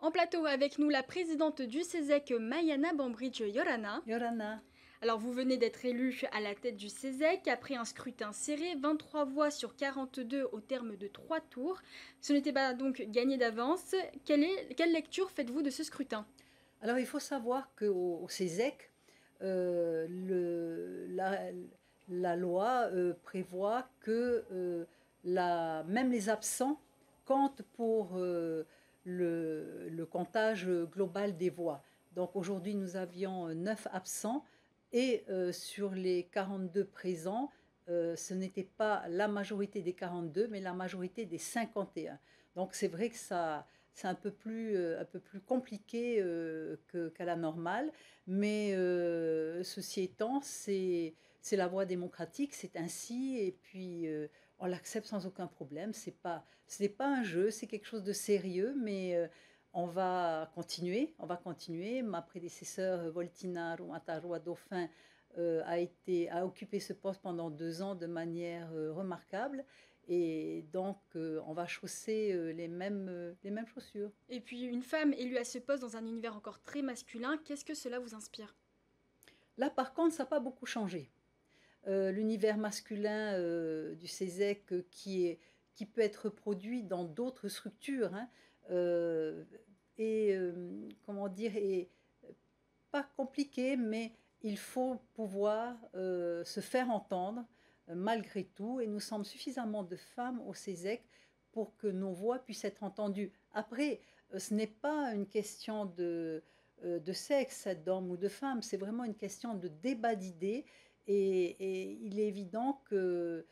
En plateau avec nous, la présidente du CESEC, Mayana Bambridge Yorana. Yorana. Alors, vous venez d'être élue à la tête du CESEC après un scrutin serré, 23 voix sur 42 au terme de 3 tours. Ce n'était pas donc gagné d'avance. Quelle lecture faites-vous de ce scrutin? Alors, il faut savoir qu'au CESEC, la loi prévoit que même les absents comptent pour le comptage global des voix. Donc aujourd'hui, nous avions 9 absents et sur les 42 présents, ce n'était pas la majorité des 42, mais la majorité des 51. Donc c'est vrai que c'est un peu plus compliqué qu'à la normale, mais ceci étant, c'est la voie démocratique, c'est ainsi, et puis on l'accepte sans aucun problème. Ce n'est pas un jeu, c'est quelque chose de sérieux, mais on va continuer. Ma prédécesseur Voltina Ruatarua Dauphin a occupé ce poste pendant 2 ans de manière remarquable. Et donc, on va chausser les mêmes chaussures. Et puis, une femme élue à ce poste dans un univers encore très masculin, qu'est-ce que cela vous inspire? Là, par contre, ça n'a pas beaucoup changé. L'univers masculin du CESEC qui peut être reproduit dans d'autres structures, hein, euh, comment dire, est pas compliqué, mais il faut pouvoir se faire entendre malgré tout, et nous sommes suffisamment de femmes au CESEC pour que nos voix puissent être entendues. Après, ce n'est pas une question de sexe, d'homme ou de femme, c'est vraiment une question de débat d'idées, et il est évident que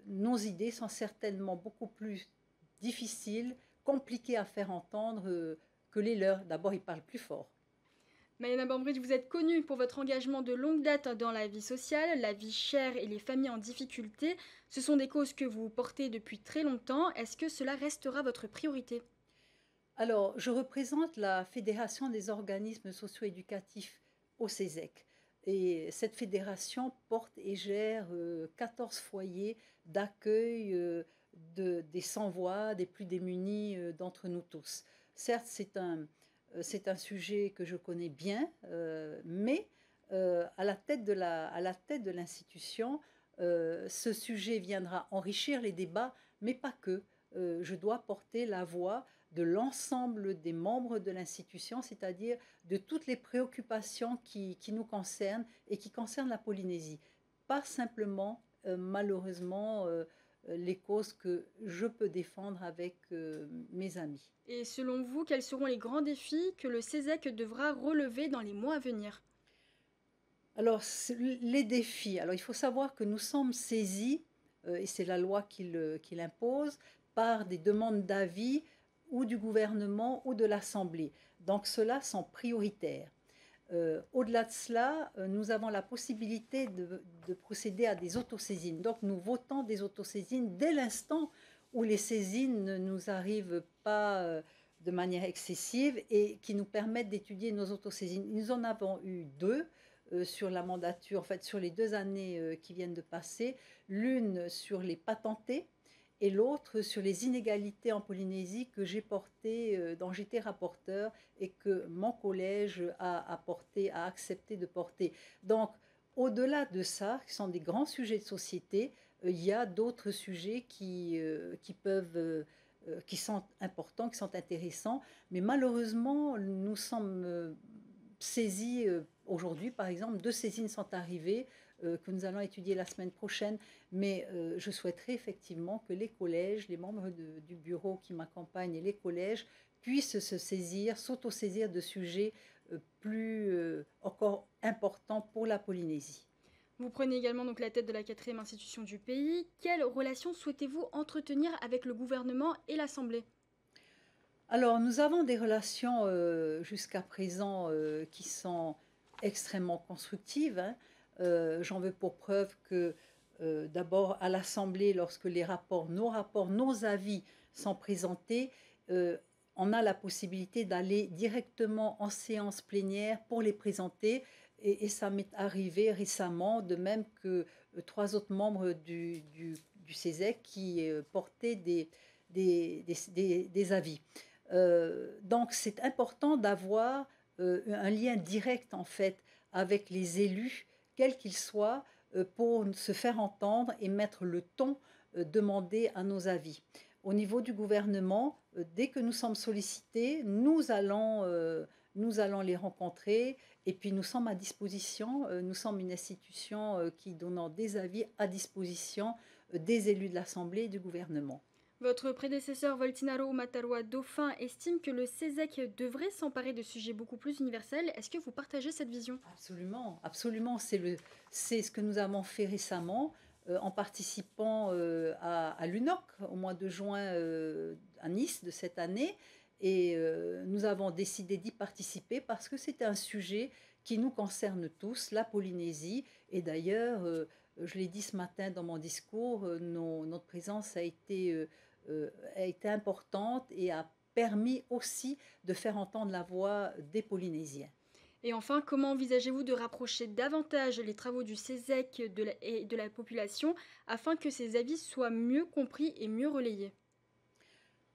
nos idées sont certainement beaucoup plus difficiles, compliquées à faire entendre que les leurs. D'abord, ils parlent plus fort. Mayana Bambridge, vous êtes connue pour votre engagement de longue date dans la vie sociale, la vie chère et les familles en difficulté. Ce sont des causes que vous portez depuis très longtemps. Est-ce que cela restera votre priorité? Alors, je représente la Fédération des organismes socio-éducatifs au CESEC. Et cette fédération porte et gère 14 foyers d'accueil des sans-voix, des plus démunis d'entre nous tous. Certes, c'est un sujet que je connais bien, mais à la tête de l'institution, ce sujet viendra enrichir les débats, mais pas que. Je dois porter la voix de l'ensemble des membres de l'institution, c'est-à-dire de toutes les préoccupations qui nous concernent et qui concernent la Polynésie. Pas simplement, malheureusement, les causes que je peux défendre avec mes amis. Et selon vous, quels seront les grands défis que le CESEC devra relever dans les mois à venir? Alors, les défis. Alors, il faut savoir que nous sommes saisis, et c'est la loi qui l'impose, par des demandes d'avis ou du gouvernement ou de l'Assemblée. Donc, ceux-là sont prioritaires. Au-delà de cela, nous avons la possibilité de procéder à des autosaisines. Donc, nous votons des autosaisines dès l'instant où les saisines ne nous arrivent pas de manière excessive et qui nous permettent d'étudier nos autosaisines. Nous en avons eu 2 sur la mandature, en fait sur les 2 années qui viennent de passer, l'une sur les patentés et l'autre sur les inégalités en Polynésie que j'ai porté, dont j'étais rapporteur et que mon collège a accepté de porter. Donc, au-delà de ça, qui sont des grands sujets de société, il y a d'autres sujets qui sont importants, qui sont intéressants, mais malheureusement, nous sommes saisis aujourd'hui, par exemple, 2 saisines sont arrivées que nous allons étudier la semaine prochaine, mais je souhaiterais effectivement que les collèges, les membres du bureau qui m'accompagnent et les collèges puissent se saisir, s'autosaisir de sujets encore importants pour la Polynésie. Vous prenez également donc la tête de la quatrième institution du pays. Quelle relation souhaitez-vous entretenir avec le gouvernement et l'Assemblée? Alors, nous avons des relations jusqu'à présent qui sont extrêmement constructives, hein. J'en veux pour preuve que d'abord à l'Assemblée, lorsque nos rapports, nos avis sont présentés, euh, on a la possibilité d'aller directement en séance plénière pour les présenter. Et ça m'est arrivé récemment, de même que 3 autres membres du CESEC qui portaient des avis. Donc c'est important d'avoir un lien direct en fait avec les élus, quels qu'ils soient, pour se faire entendre et mettre le ton demandé à nos avis. Au niveau du gouvernement, dès que nous sommes sollicités, nous allons les rencontrer et puis nous sommes à disposition. Nous sommes une institution qui donnant des avis à disposition des élus de l'Assemblée et du gouvernement. Votre prédécesseur Voltinaro Matarua Dauphin estime que le CESEC devrait s'emparer de sujets beaucoup plus universels. Est-ce que vous partagez cette vision? Absolument, absolument. C'est ce que nous avons fait récemment en participant à l'UNOC au mois de juin à Nice de cette année. Et nous avons décidé d'y participer parce que c'est un sujet qui nous concerne tous, la Polynésie. Et d'ailleurs, je l'ai dit ce matin dans mon discours, notre présence a été importante et a permis aussi de faire entendre la voix des Polynésiens. Et enfin, comment envisagez-vous de rapprocher davantage les travaux du CESEC et de la population afin que ces avis soient mieux compris et mieux relayés?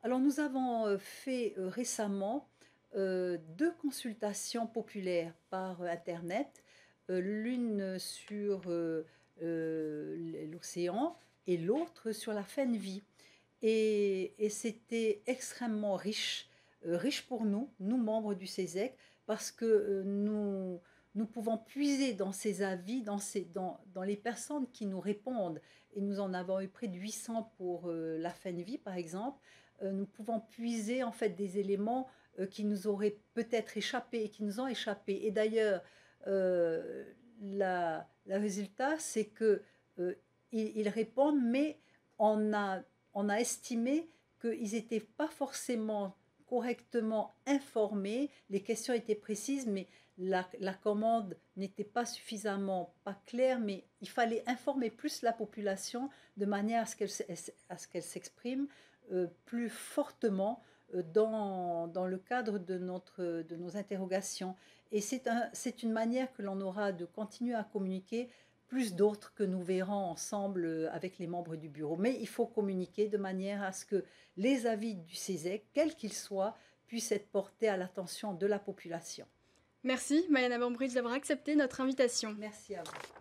Alors nous avons fait récemment deux consultations populaires par Internet, l'une sur l'océan et l'autre sur la fin de vie. Et c'était extrêmement riche, riche pour nous, nous membres du CESEC, parce que nous pouvons puiser dans ces avis, dans les personnes qui nous répondent. Et nous en avons eu près de 800 pour la fin de vie, par exemple. Nous pouvons puiser en fait des éléments qui nous auraient peut-être échappé et qui nous ont échappé. Et d'ailleurs, euh, le résultat, c'est que ils répondent, mais on a, on a estimé qu'ils n'étaient pas forcément correctement informés. Les questions étaient précises, mais la commande n'était pas suffisamment pas claire, mais il fallait informer plus la population de manière à ce qu'elle s'exprime plus fortement dans le cadre de nos interrogations. Et c'est une manière que l'on aura de continuer à communiquer, plus d'autres que nous verrons ensemble avec les membres du bureau. Mais il faut communiquer de manière à ce que les avis du CESEC, quels qu'ils soient, puissent être portés à l'attention de la population. Merci, Mayana Bambridge, d'avoir accepté notre invitation. Merci à vous.